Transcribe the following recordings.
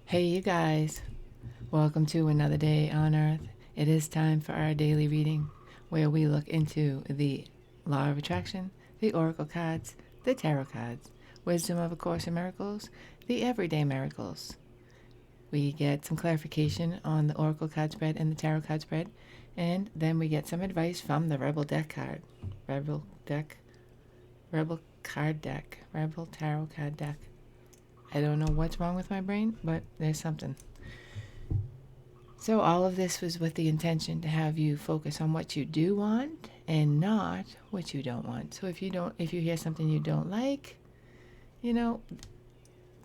Hey, you guys. Welcome to another day on Earth. It is time for our daily reading where we look into the Law of Attraction, the Oracle cards, the Tarot cards, Wisdom of A Course in Miracles, the Everyday Miracles. We get some clarification on the Oracle card spread and the Tarot card spread, and then we get some advice from the Rebel deck card. Rebel card deck. Rebel Tarot card deck. I don't know what's wrong with my brain, but there's something. So all of this was with the intention to have you focus on what you do want and not what you don't want. So if you hear something you don't like,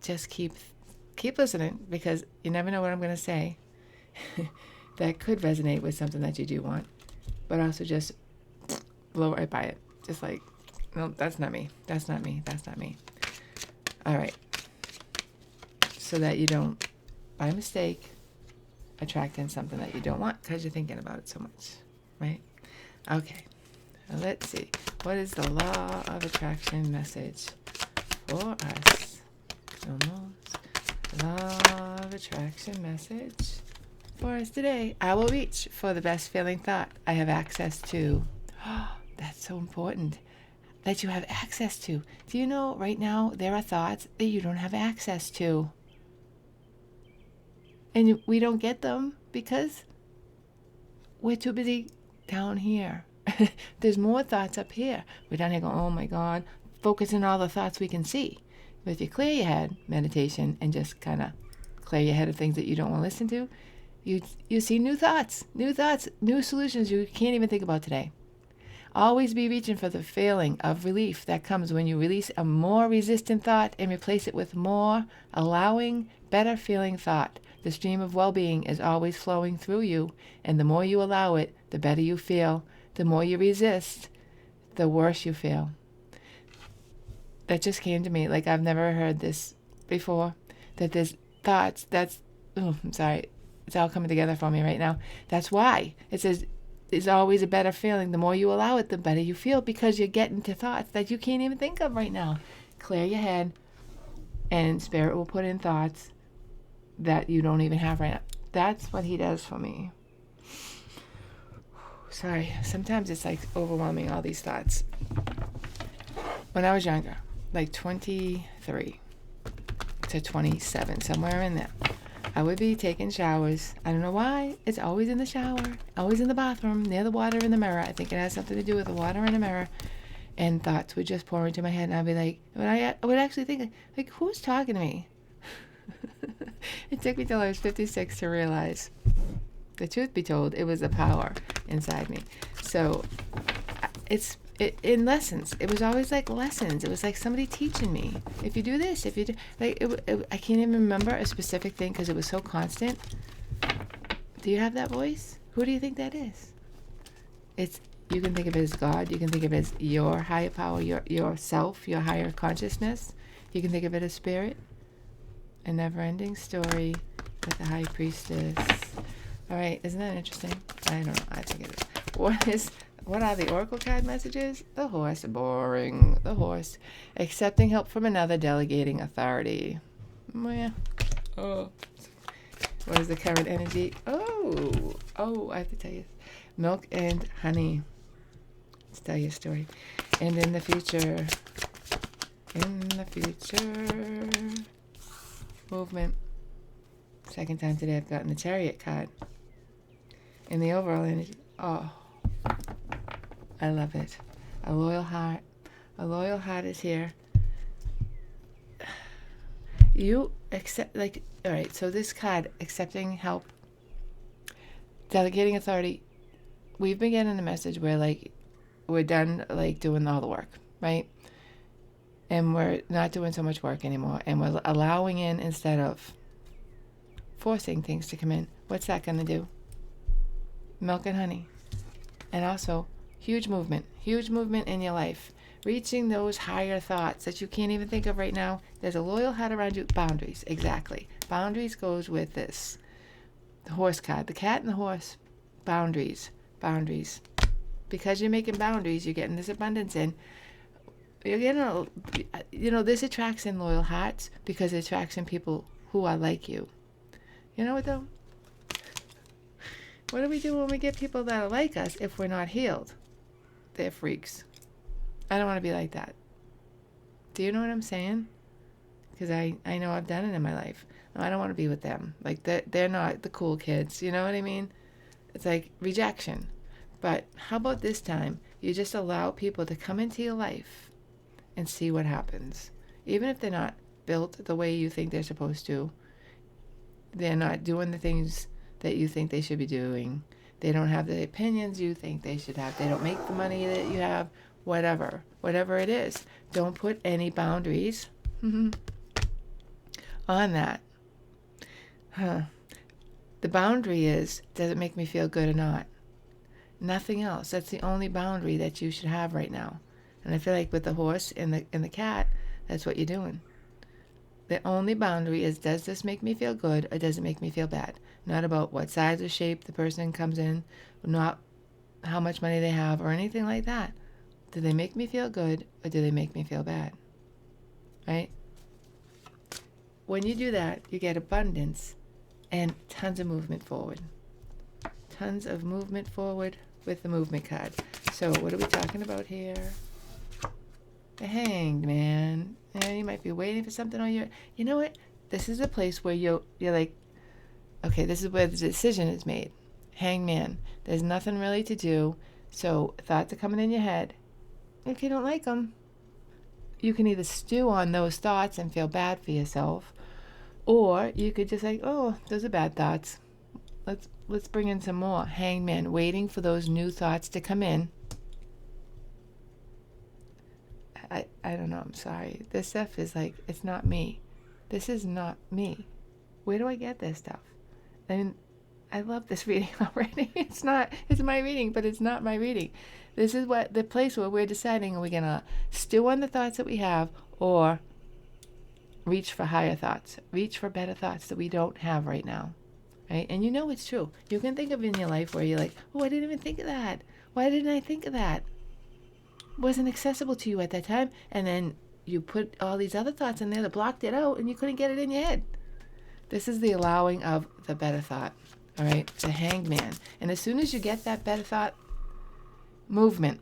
just keep listening, because you never know what I'm going to say that could resonate with something that you do want, but also just blow right by it. Just like, no, that's not me. That's not me. That's not me. All right. So that you don't, by mistake, attract in something that you don't want because you're thinking about it so much, right? Okay, let's see. What is the Law of Attraction message for us? Law of Attraction message for us today. I will reach for the best feeling thought I have access to. Oh, that's so important. That you have access to. Do you know right now there are thoughts that you don't have access to? And we don't get them because we're too busy down here. There's more thoughts up here. We're down here going, oh my God, focusing on all the thoughts we can see. But if you clear your head, meditation, and just kind of clear your head of things that you don't want to listen to, you see new thoughts, new solutions you can't even think about today. Always be reaching for the feeling of relief that comes when you release a more resistant thought and replace it with more allowing, better feeling thought. The stream of well-being is always flowing through you, and the more you allow it, the better you feel. The more you resist, the worse you feel. That just came to me, like I've never heard this before, that there's thoughts, I'm sorry, it's all coming together for me right now. That's why it says it's always a better feeling. The more you allow it, the better you feel, because you're getting to thoughts that you can't even think of right now. Clear your head, and Spirit will put in thoughts that you don't even have right now. That's what he does for me. Sorry, sometimes it's like overwhelming, all these thoughts. When I was younger, like 23 to 27, somewhere in there, I would be taking showers. I don't know why. It's always in the shower, always in the bathroom, near the water in the mirror. I think it has something to do with the water in the mirror. And thoughts would just pour into my head, and I'd be like, I would actually think, like, who's talking to me? It took me till I was 56 to realize, the truth be told, it was the power inside me. So in lessons, it was always like lessons. It was like somebody teaching me. If you do this, if you do, like, I can't even remember a specific thing because it was so constant. Do you have that voice? Who do you think that is? You can think of it as God. You can think of it as your higher power, your self, your higher consciousness. You can think of it as spirit. A never-ending story with the high priestess. All right, isn't that interesting? I don't know. I think it is. What are the Oracle card messages? The horse, boring. The horse. Accepting help from another, delegating authority. Yeah. Oh. What is the current energy? Oh, I have to tell you. Milk and honey. Let's tell you a story. And in the future, movement. Second time today I've gotten the Chariot card. In the overall energy, oh, I love it. A loyal heart. A loyal heart is here. You accept, like, all right, so this card, accepting help, delegating authority, we've been getting a message where, like, we're done, like, doing all the work, right? And we're not doing so much work anymore, and we're allowing in instead of forcing things to come in. What's that going to do? Milk and honey. And also, huge movement in your life. Reaching those higher thoughts that you can't even think of right now. There's a loyal heart around you. Boundaries, exactly. Boundaries goes with this. The horse card, the cat and the horse. Boundaries. Because you're making boundaries, you're getting this abundance in. You're getting, this attracts in loyal hearts because it attracts in people who are like you. You know what, though? What do we do when we get people that are like us if we're not healed? They're freaks. I don't want to be like that. Do you know what I'm saying? Because I know I've done it in my life. No, I don't want to be with them. Like, they're not the cool kids. You know what I mean? It's like rejection. But how about this time? You just allow people to come into your life and see what happens. Even if they're not built the way you think they're supposed to, they're not doing the things that you think they should be doing. They don't have the opinions you think they should have. They don't make the money that you have. Whatever it is. Don't put any boundaries on that. The boundary is, does it make me feel good or not? Nothing else. That's the only boundary that you should have right now. And I feel like with the horse and the cat, that's what you're doing. The only boundary is, does this make me feel good or does it make me feel bad? Not about what size or shape the person comes in, not how much money they have or anything like that. Do they make me feel good or do they make me feel bad? Right? When you do that, you get abundance and tons of movement forward. Tons of movement forward with the movement card. So what are we talking about here? The Hanged Man. And you might be waiting for something on your... You know what? This is a place where you're like, okay, this is where the decision is made. Hanged Man. There's nothing really to do. So thoughts are coming in your head. If you don't like them, you can either stew on those thoughts and feel bad for yourself, or you could just like, oh, those are bad thoughts. Let's bring in some more. Hanged Man, waiting for those new thoughts to come in. I don't know, I'm sorry. This stuff is like, it's not me. This is not me. Where do I get this stuff? I mean, I love this reading already. It's my reading, but it's not my reading. This is what the place where we're deciding, are we going to stew on the thoughts that we have or reach for higher thoughts, reach for better thoughts that we don't have right now, right? And you know it's true. You can think of in your life where you're like, oh, I didn't even think of that. Why didn't I think of that? It wasn't accessible to you at that time. And then you put all these other thoughts in there that blocked it out and you couldn't get it in your head. This is the allowing of the better thought, all right? The Hanged Man. And as soon as you get that better thought, movement.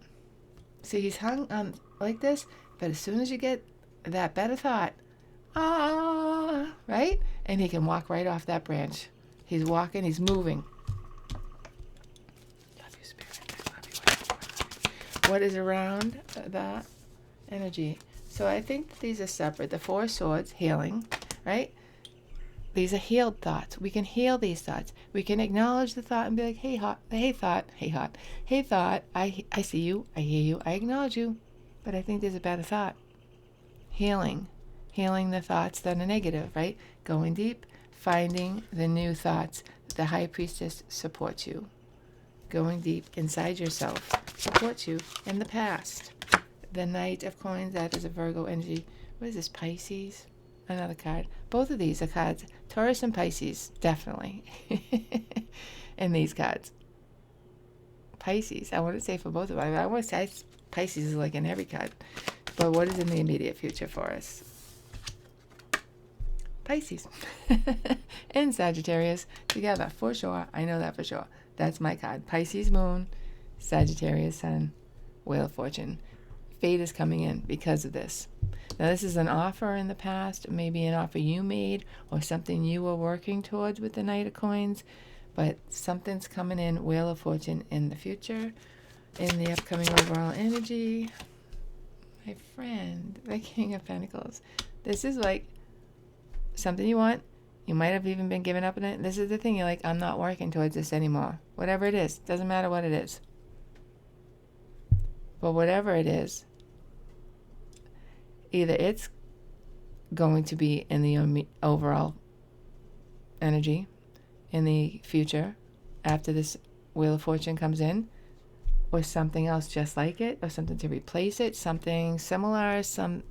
See, he's hung on like this, but as soon as you get that better thought, right? And he can walk right off that branch. He's walking, he's moving. Love you, Spirit. I love you. What is around that energy? So I think that these are separate. The Four Swords, healing, right? These are healed thoughts. We can heal these thoughts. We can acknowledge the thought and be like, hey thought, I see you, I hear you, I acknowledge you, but I think there's a better thought. Healing the thoughts that are negative, right? Going deep, finding the new thoughts. The High Priestess supports you. Going deep inside yourself supports you in the past. The Knight of Coins, that is a Virgo energy. What is this, Pisces? Another card. Both of these are cards. Taurus and Pisces, definitely. in these cards. Pisces, I want to say for both of them. I want to say Pisces is like in every card. But what is in the immediate future for us? Pisces. and Sagittarius together, for sure. I know that for sure. That's my card. Pisces Moon, Sagittarius Sun, Wheel of Fortune. Fate is coming in because of this. Now, this is an offer in the past, maybe an offer you made or something you were working towards with the Knight of Coins, but something's coming in, Wheel of Fortune, in the future, in the upcoming overall energy. My friend, the King of Pentacles. This is like something you want. You might have even been giving up on it. This is the thing. You're like, I'm not working towards this anymore. Whatever it is. Doesn't matter what it is. But whatever it is, either it's going to be in the overall energy in the future after this Wheel of Fortune comes in, or something else just like it, or something to replace it, something similar,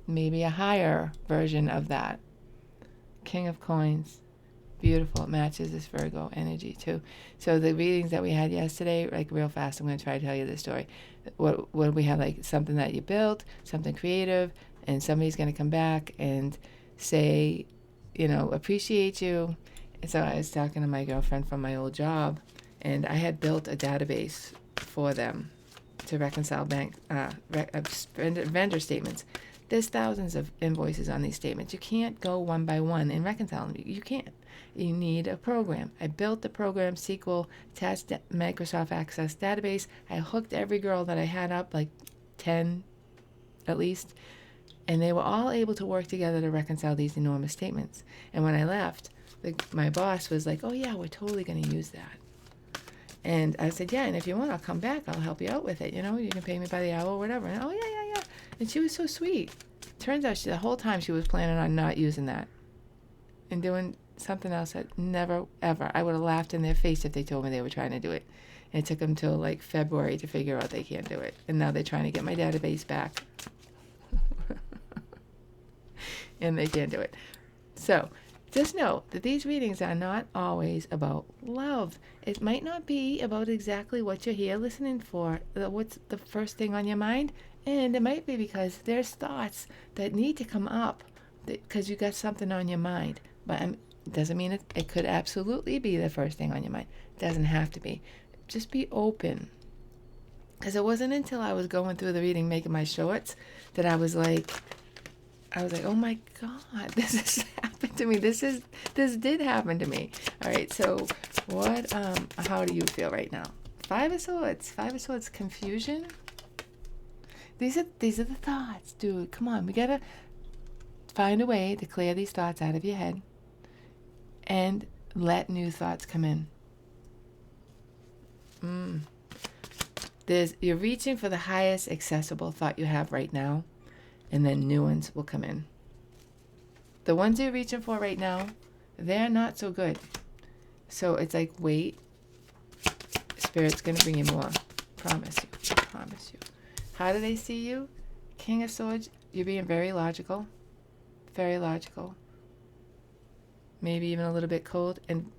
maybe a higher version of that. King of Coins. Beautiful. It matches this Virgo energy too. So the readings that we had yesterday, like real fast, I'm going to try to tell you this story. What we had, like something that you built, something creative, and somebody's going to come back and say, appreciate you, So I was talking to my girlfriend from my old job, and I had built a database for them to reconcile vendor statements. There's thousands of invoices on these statements. You can't go one by one and reconcile them. You can't. You need a program. I built the program, SQL, attached Microsoft Access database. I hooked every girl that I had up, like 10 at least, and they were all able to work together to reconcile these enormous statements. And when I left, my boss was like, oh yeah, we're totally going to use that. And I said, yeah, and if you want, I'll come back. I'll help you out with it. You know, you can pay me by the hour or whatever. And oh, yeah. And she was so sweet. Turns out the whole time she was planning on not using that and doing something else that never, ever. I would have laughed in their face if they told me they were trying to do it. And it took them till like February to figure out they can't do it. And now they're trying to get my database back. And they can't do it. So just know that these readings are not always about love. It might not be about exactly what you're here listening for, what's the first thing on your mind, and it might be because there's thoughts that need to come up because you got something on your mind. But it doesn't mean it could absolutely be the first thing on your mind. It doesn't have to be. Just be open. Because it wasn't until I was going through the reading, making my shorts, that I was like, oh my God, this has happened to me. This did happen to me. All right, so how do you feel right now? Five of Swords, confusion. These are the thoughts, dude. Come on, we gotta find a way to clear these thoughts out of your head and let new thoughts come in. You're reaching for the highest accessible thought you have right now, and then new ones will come in. The ones you're reaching for right now, they're not so good. So it's like, wait, Spirit's going to bring you more. Promise you. How do they see you? King of Swords, you're being very logical. Very logical. Maybe even a little bit cold. And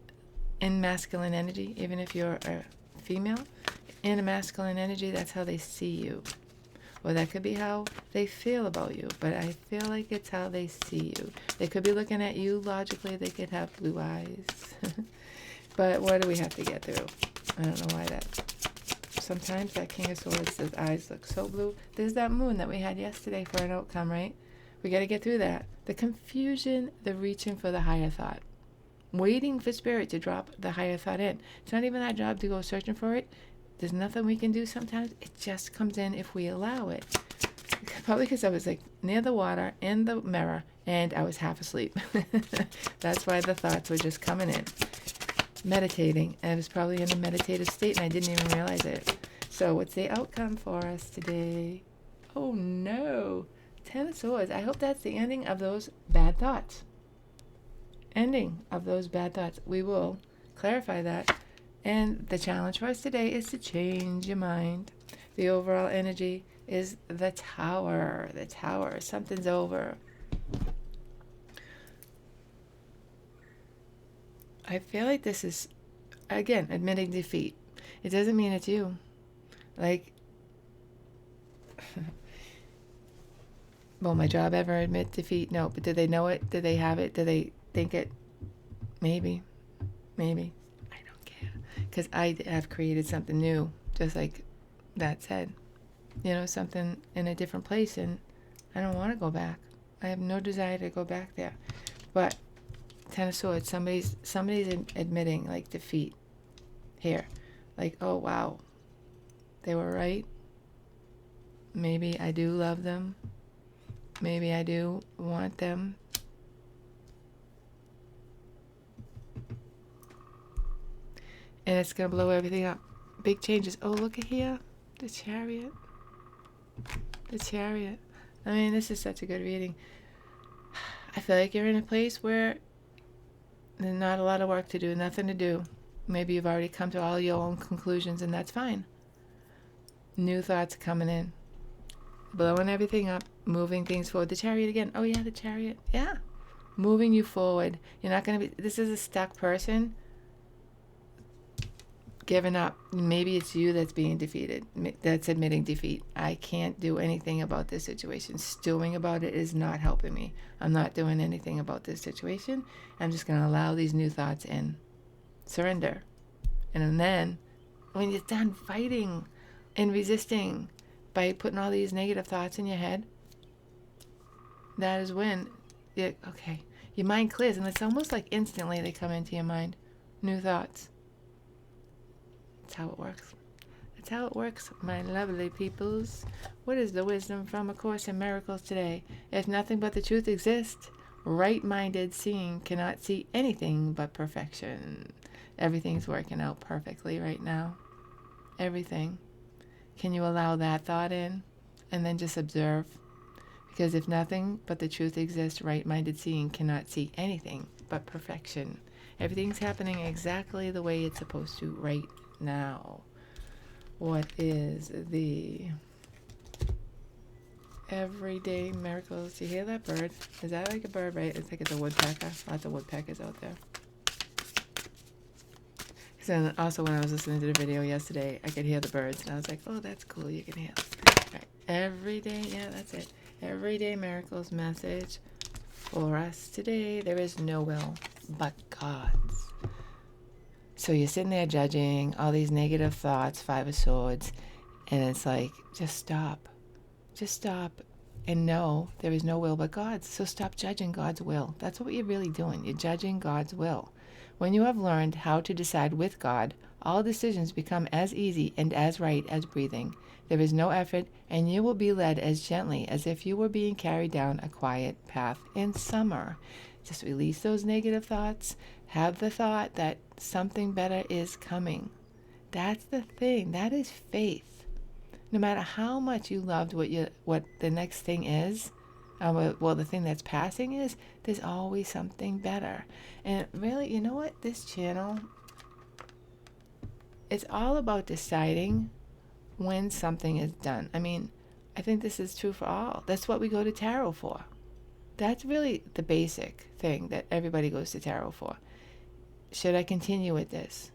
in masculine energy, even if you're a female, in a masculine energy, that's how they see you. Or that could be how they feel about you, but I feel like it's how they see you. They could be looking at you logically. They could have blue eyes. But what do we have to get through? I don't know why that. Sometimes that King of Swords, his eyes look so blue. There's that moon that we had yesterday for an outcome, right? We got to get through that. The confusion, the reaching for the higher thought. Waiting for Spirit to drop the higher thought in. It's not even our job to go searching for it. There's nothing we can do sometimes. It just comes in if we allow it. Probably because I was like near the water, in the mirror, and I was half asleep. That's why the thoughts were just coming in. Meditating. I was probably in a meditative state and I didn't even realize it. So what's the outcome for us today? Oh no. 10 of Swords. I hope that's the ending of those bad thoughts. Ending of those bad thoughts. We will clarify that. And the challenge for us today is to change your mind. The overall energy is the Tower. The Tower. Something's over. I feel like this is, again, admitting defeat. It doesn't mean it's you. Like, will my job ever admit defeat? No. But do they know it? Do they have it? Do they think it? Maybe. Maybe. I don't care. Because I have created something new, just like that said. You know, something in a different place, and I don't want to go back. I have no desire to go back there. But 10 of Swords, somebody's admitting like defeat here. Like, oh wow, they were right. Maybe I do love them. Maybe I do want them. And it's going to blow everything up. Big changes. Oh, look at here. The Chariot. The Chariot. I mean, this is such a good reading. I feel like you're in a place where there's not a lot of work to do, nothing to do. Maybe you've already come to all your own conclusions, and that's fine. New thoughts coming in. Blowing everything up, moving things forward. The Chariot again. Oh, yeah, the Chariot. Yeah. Moving you forward. You're not going to be... This is a stuck person. Giving up. Maybe it's you that's being defeated, that's admitting defeat. I can't do anything about this situation. Stewing about it is not helping me. I'm not doing anything about this situation. I'm just going to allow these new thoughts in. Surrender. And then when you're done fighting and resisting by putting all these negative thoughts in your head, that is when your mind clears, and it's almost like instantly they come into your mind. New thoughts. That's how it works. That's how it works, my lovely peoples. What is the wisdom from A Course in Miracles today? If nothing but the truth exists, right-minded seeing cannot see anything but perfection. Everything's working out perfectly right now. Everything. Can you allow that thought in and then just observe? Because if nothing but the truth exists, right-minded seeing cannot see anything but perfection. Everything's happening exactly the way it's supposed to right now. What is the everyday miracles? Do you hear that bird? Is that like a bird, right? It's like it's a woodpecker. Lots of woodpeckers out there. So also when I was listening to the video yesterday, I could hear the birds, and I was like, oh, that's cool, you can hear them. Right. Everyday, yeah, that's it. Everyday miracles message for us today. There is no will but God's. So you're sitting there judging all these negative thoughts, Five of Swords, and it's like, just stop. Just stop and know there is no will but God's. So stop judging God's will. That's what you're really doing. You're judging God's will. When you have learned how to decide with God, all decisions become as easy and as right as breathing. There is no effort, and you will be led as gently as if you were being carried down a quiet path in summer. Just release those negative thoughts. Have the thought that something better is coming. That's the thing. That is faith. No matter how much you loved what the next thing is, the thing that's passing is, there's always something better. And really, you know what? This channel, it's all about deciding when something is done. I mean, I think this is true for all. That's what we go to tarot for. That's really the basic thing that everybody goes to tarot for. Should I continue with this?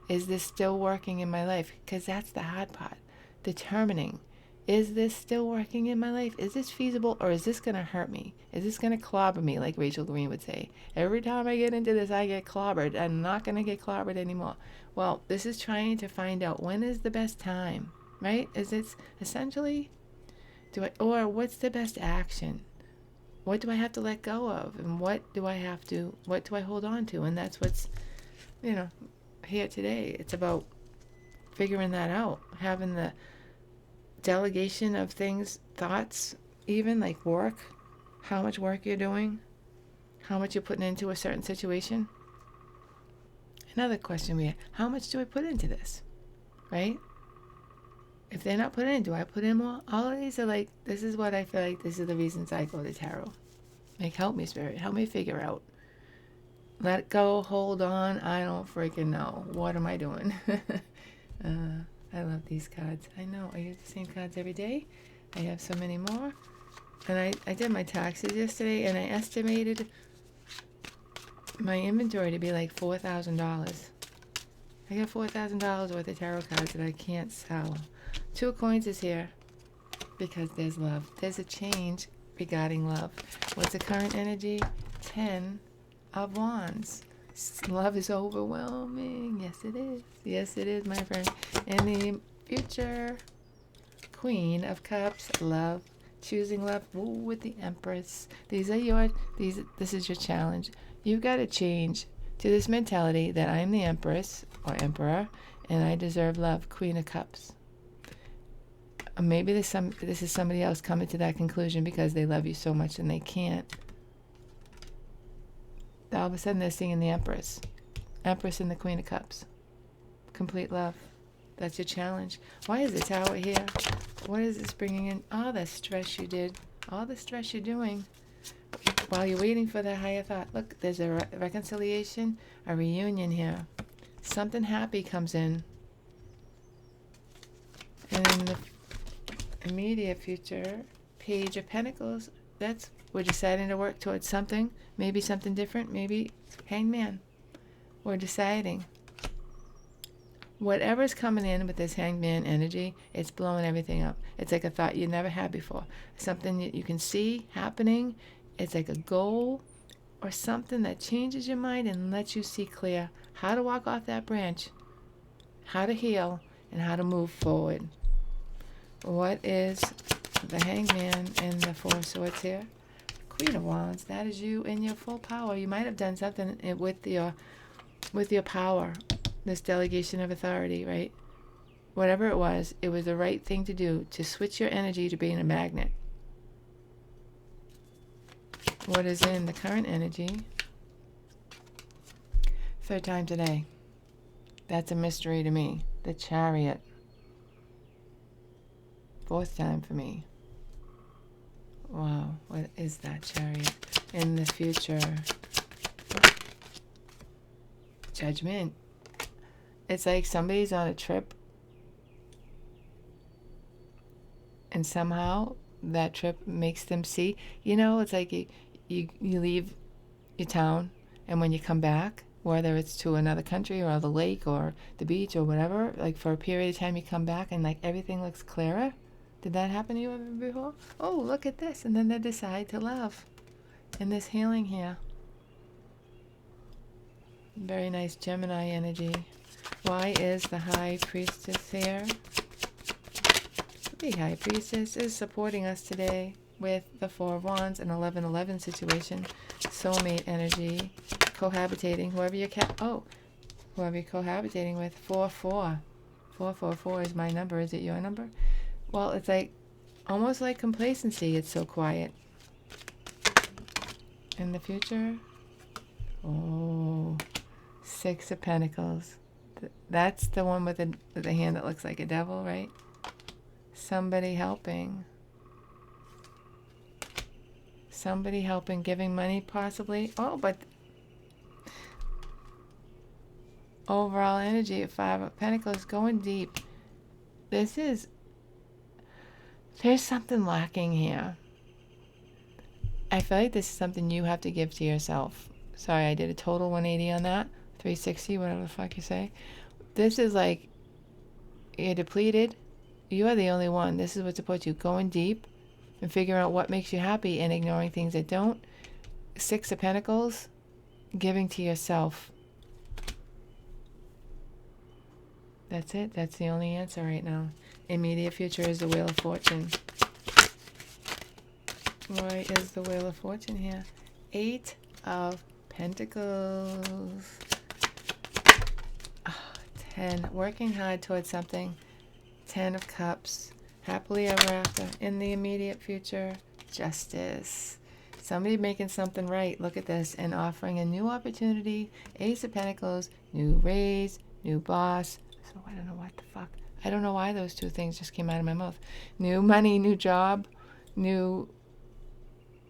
Is this still working in my life? Because that's the hard part. Determining, is this still working in my life? Is this feasible, or is this going to hurt me? Is this going to clobber me, like Rachel Green would say? Every time I get into this, I get clobbered. I'm not going to get clobbered anymore. Well, this is trying to find out when is the best time, right? Is it essentially, what's the best action? What do I have to let go of? And what do I hold on to? And that's what's, here today. It's about figuring that out, having the delegation of things, thoughts, even like work, how much work you're doing, how much you're putting into a certain situation. Another question we have, how much do I put into this, right? If they're not put in, do I put in more? All of these are like, this is what I feel like, this is the reasons I go to tarot. Like, help me, Spirit, help me figure out. Let go, hold on, I don't freaking know. What am I doing? I love these cards. I know, I use the same cards every day. I have so many more. And I did my taxes yesterday, and I estimated my inventory to be like $4,000. I got $4,000 worth of tarot cards that I can't sell. 2 of coins is here because there's love. There's a change regarding love. What's the current energy? 10 of Wands. Love is overwhelming. Yes, it is. Yes, it is, my friend. In the future, Queen of Cups, love, choosing love. Ooh, with the Empress. This is your challenge. You've got to change to this mentality that I'm the Empress or Emperor, and I deserve love. Queen of Cups. Maybe this is somebody else coming to that conclusion because they love you so much and they can't. All of a sudden they're seeing the Empress. Empress and the Queen of Cups. Complete love. That's your challenge. Why is the Tower here? What is this bringing in? All the stress you did. All the stress you're doing while you're waiting for the higher thought. Look, there's a reconciliation, a reunion here. Something happy comes in. And in the immediate future, Page of Pentacles, we're deciding to work towards something, maybe something different, maybe Hangman. We're deciding. Whatever's coming in with this hangman energy, it's blowing everything up. It's like a thought you never had before. Something that you can see happening. It's like a goal or something that changes your mind and lets you see clear how to walk off that branch, how to heal, and how to move forward. What is the hangman and the Four of Swords here? Queen of Wands, that is you in your full power. You might have done something with your power, this delegation of authority, right? Whatever it was the right thing to do to switch your energy to being a magnet. What is in the current energy? Third time today. That's a mystery to me. The Chariot. Fourth time for me. Wow, what is that Chariot? In the future. Judgment. It's like somebody's on a trip and somehow that trip makes them see. It's like you leave your town, and when you come back, whether it's to another country or the lake or the beach or whatever, like for a period of time you come back and like everything looks clearer. Did that happen to you ever before? Oh, look at this. And then they decide to love. And this healing here. Very nice Gemini energy. Why is the High Priestess here? The High Priestess is supporting us today with the Four of Wands and 11-11 situation. Soulmate energy. Cohabitating. Whoever you're cohabitating with. 4-4. 444 is my number. Is it your number? Well, it's like almost like complacency. It's so quiet. In the future, oh, Six of Pentacles. That's the one with the hand that looks like a devil, right? Somebody helping. Somebody helping, giving money possibly. Oh, but overall energy of Five of Pentacles going deep. There's something lacking here. I feel like this is something you have to give to yourself. Sorry, I did a total 180 on that. 360, whatever the fuck you say. This is like, you're depleted. You are the only one. This is what supports you. Going deep and figuring out what makes you happy and ignoring things that don't. Six of Pentacles, giving to yourself. That's it. That's the only answer right now. Immediate future is the Wheel of Fortune. Why is the Wheel of Fortune here? 8 of Pentacles. 10. Working hard towards something. 10 of Cups. Happily ever after. In the immediate future, Justice. Somebody making something right. Look at this. And offering a new opportunity. Ace of Pentacles. New raise. New boss. So I don't know what the fuck. I don't know why those two things just came out of my mouth. New money, new job, new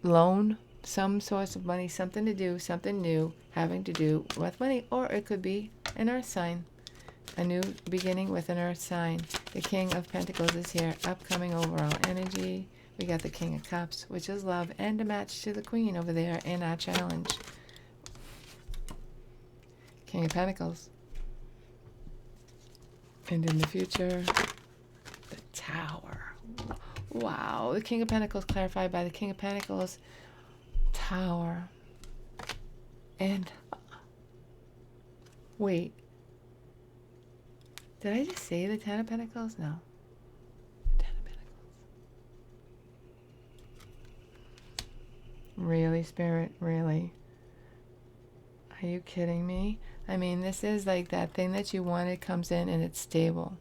loan, some source of money, something to do, something new, having to do with money, or it could be an earth sign. A new beginning with an earth sign. The King of Pentacles is here. Upcoming overall energy. We got the King of Cups, which is love, and a match to the Queen over there in our challenge. King of Pentacles. And in the future, the Tower. Wow. The King of Pentacles clarified by the King of Pentacles. Tower. And wait. Did I just say the Ten of Pentacles? No. The Ten of Pentacles. Really, Spirit? Really? Are you kidding me? I mean, this is like that thing that you wanted comes in and it's stable.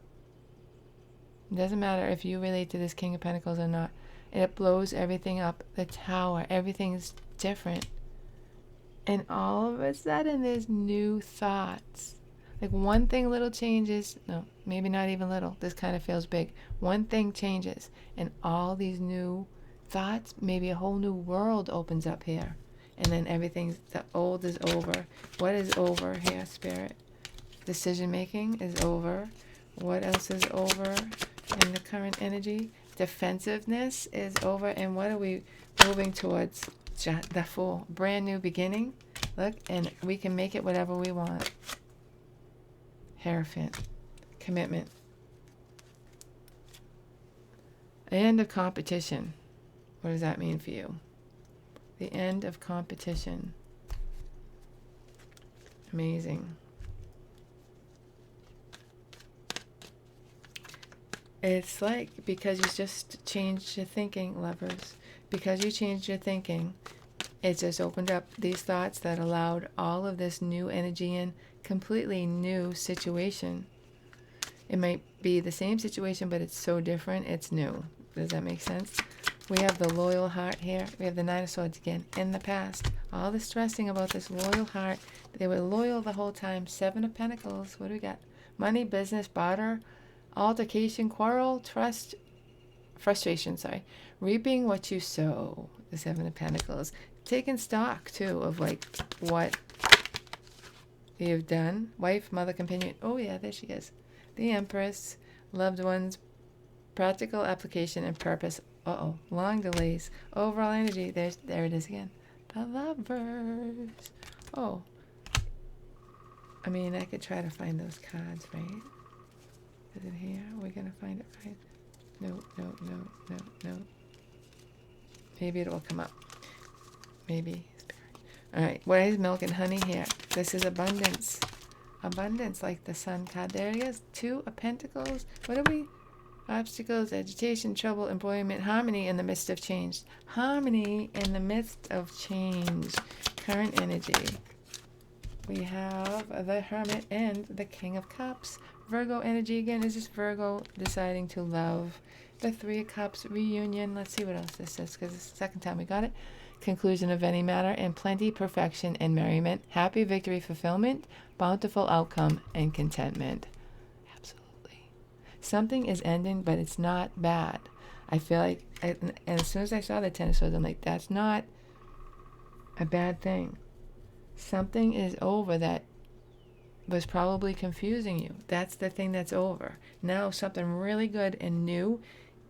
It doesn't matter if you relate to this King of Pentacles or not. It blows everything up. The Tower. Everything's different. And all of a sudden, there's new thoughts. Like one thing little changes. No, maybe not even little. This kind of feels big. One thing changes. And all these new thoughts, maybe a whole new world opens up here. And then everything's, the old is over. What is over here, Spirit? Decision making is over. What else is over in the current energy? Defensiveness is over. And what are we moving towards? The Fool. Brand new beginning. Look, and we can make it whatever we want. Hierophant. Commitment. End of competition. What does that mean for you? The end of competition. Amazing. It's like because you just changed your thinking, lovers. Because you changed your thinking, it just opened up these thoughts that allowed all of this new energy in, completely new situation. It might be the same situation, but it's so different, it's new. Does that make sense? We have the loyal heart here. We have the Nine of Swords again. In the past, all the stressing about this loyal heart. They were loyal the whole time. Seven of Pentacles. What do we got? Money, business, barter, altercation, quarrel, trust, frustration, sorry. Reaping what you sow. The Seven of Pentacles. Taking stock, too, of like what you've done. Wife, mother, companion. Oh, yeah, there she is. The Empress, loved ones, practical application and purpose. Long delays. Overall energy. There it is again. The Lovers. Oh. I mean, I could try to find those cards, right? Is it here? Are we going to find it right? No. Maybe it will come up. Maybe. All right. What is milk and honey here? This is abundance. Abundance, like the Sun card. There it is. Two of Pentacles. What are we? Obstacles, agitation, trouble, employment, harmony in the midst of change. Harmony in the midst of change. Current energy. We have the Hermit and the King of Cups. Virgo energy again. Is this Virgo deciding to love? The Three of Cups, reunion. Let's see what else this is, because it's the second time we got it. Conclusion of any matter, and plenty, perfection, and merriment. Happy victory, fulfillment, bountiful outcome, and contentment. Absolutely. Something is ending, but it's not bad. I feel like, and as soon as I saw the Ten of Swords, I'm like, that's not a bad thing. Something is over that was probably confusing you. That's the thing that's over. Now something really good and new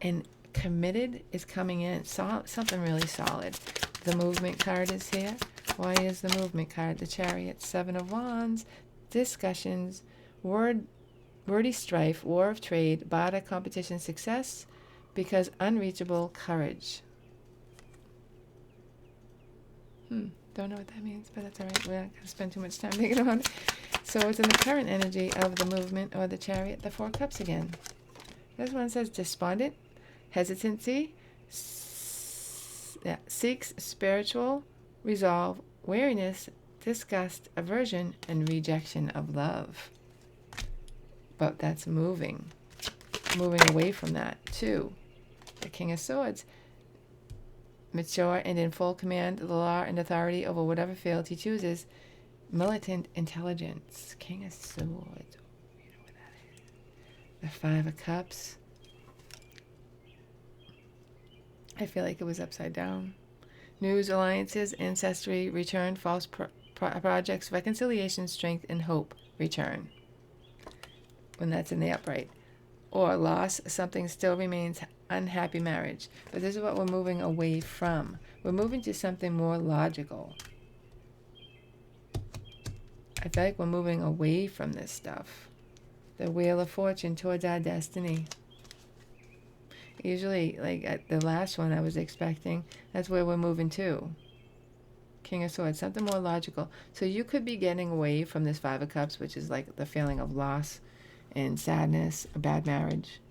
and committed is coming in. Something really solid. The Movement card is here. Why is the Movement card? The Chariot, Seven of Wands, discussions, wordy strife, war of trade, barter, competition, success, because unreachable, courage. Don't know what that means, but that's all right. We're not going to spend too much time thinking about it. So it's in the current energy of the Movement or the Chariot, the Four Cups again. This one says despondent, hesitancy, seeks spiritual resolve, weariness, disgust, aversion, and rejection of love. But that's moving away from that too. The King of Swords, mature and in full command of the law and authority over whatever field he chooses. Militant intelligence. King of Swords. You know what that is. The Five of Cups. I feel like it was upside down. News, alliances, ancestry, return, false projects, reconciliation, strength, and hope, return. When that's in the upright. Or loss, something still remains, unhappy marriage. But this is what we're moving away from. We're moving to something more logical. I feel like we're moving away from this stuff. The Wheel of Fortune towards our destiny. Usually, like at the last one I was expecting, that's where we're moving to. King of Swords, something more logical. So you could be getting away from this Five of Cups, which is like the feeling of loss and sadness, a bad marriage,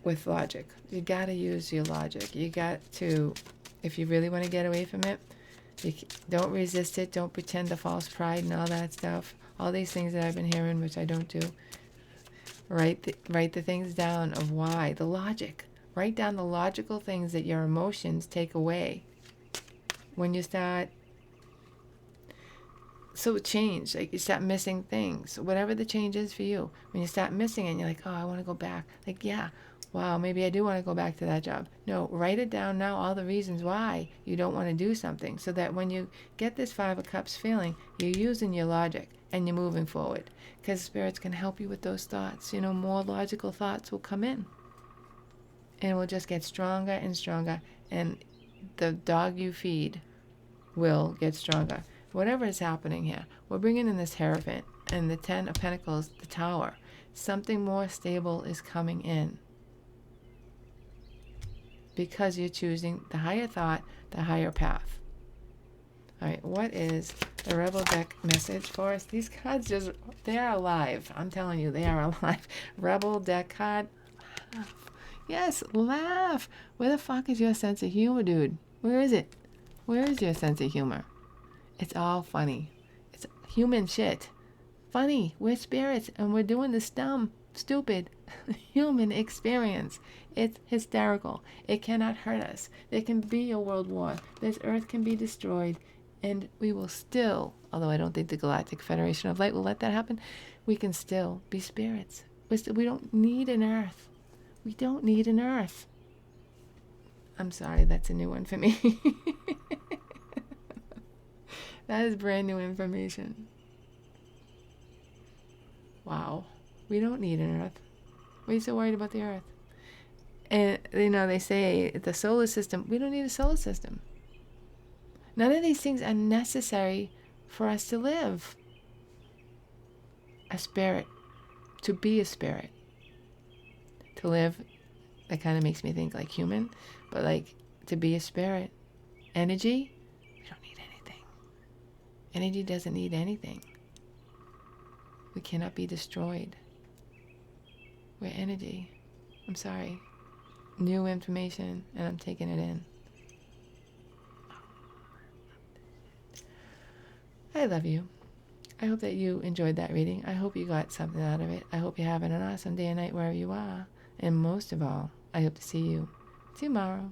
with logic. You got to use your logic. You got to, if you really want to get away from it, don't resist it. Don't pretend the false pride and all that stuff. All these things that I've been hearing, which I don't do. Write the things down of why. The logic. Write down the logical things that your emotions take away. When you start... So change. Like you start missing things. Whatever the change is for you. When you start missing it, and you're like, oh, I want to go back. Like, yeah. Wow, maybe I do want to go back to that job. No, write it down now, all the reasons why you don't want to do something, so that when you get this Five of Cups feeling, you're using your logic and you're moving forward. Because Spirit's going to help you with those thoughts. You know, more logical thoughts will come in. And it will just get stronger and stronger. And the dog you feed will get stronger. Whatever is happening here, we're bringing in this Hierophant and the Ten of Pentacles, the Tower. Something more stable is coming in. Because you're choosing the higher thought, the higher path. All right, what is the Rebel deck message for us? These cards just, they are alive. I'm telling you, they are alive. Rebel deck card. Laugh. Yes, laugh. Where the fuck is your sense of humor, dude? Where is it? Where is your sense of humor? It's all funny. It's human shit. Funny. We're spirits and we're doing this dumb, stupid human experience. It's hysterical. It cannot hurt us. There can be a world war. This earth can be destroyed. And we will still, although I don't think the Galactic Federation of Light will let that happen, we can still be spirits. We don't need an earth. We don't need an earth. I'm sorry, that's a new one for me. That is brand new information. Wow. We don't need an earth. Why are you so worried about the earth? And, they say the solar system, we don't need a solar system. None of these things are necessary for us to live. A spirit. To be a spirit. To live, that kind of makes me think like human, but like to be a spirit. Energy, we don't need anything. Energy doesn't need anything. We cannot be destroyed. We're energy. I'm sorry. New information, and I'm taking it in. I love you. I hope that you enjoyed that reading. I hope you got something out of it. I hope you're having an awesome day and night wherever you are. And most of all, I hope to see you tomorrow.